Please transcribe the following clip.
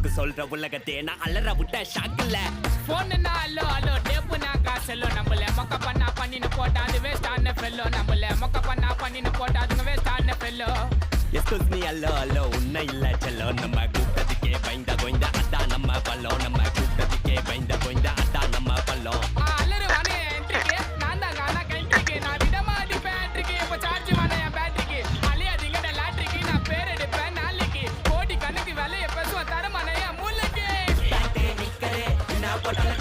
Joke சொல்ற உலகத்தே நான் அலற விட்ட ஷாக்கில்ல. போனுன்னா அல்லோ அல்லோ டேப்புனா காசெல்லோ நம்மள மொக்க பண்ணா பண்ணின்னு போட்டா அது வேஸ்ட் ஆன ஃபெல்லோ நம்மள மொக்க பண்ணா பண்ணின்னு போட்டா அதுங்க வேஸ்ட் ஆன ஃபெல்லோ. எஸ்கூஸ் மீ அல்லோ அல்லோ உன்னை இல்ல செல்லோ நம்ம கூப்பிட்டதுக்கே பயந்த கோய்ந்த அதான் நம்ம பல்லோ நம்ம கூப்பிட்டதுக்கே பயந்த கோய்ந்த அதான் நம்ம பல்லோ. அல்லரு வானே என்ட்ரிக்கு நான் தான் காணா கண்ட்ரிக்கு நான் விடமா அடிப்பேன் என்ட்ரிக்கு இப்போ சார்ஜ் வானே என் பேட்டரிக்கு அழியாதீங்கட லாட்ரிக்கு நான் பேர் எடுப்பேன் நாளைக்கு கோடி கணக்கு விலைய பேசுவேன் தரமானே என் மூளைக்கு. நிக்கரே நான் போட்டால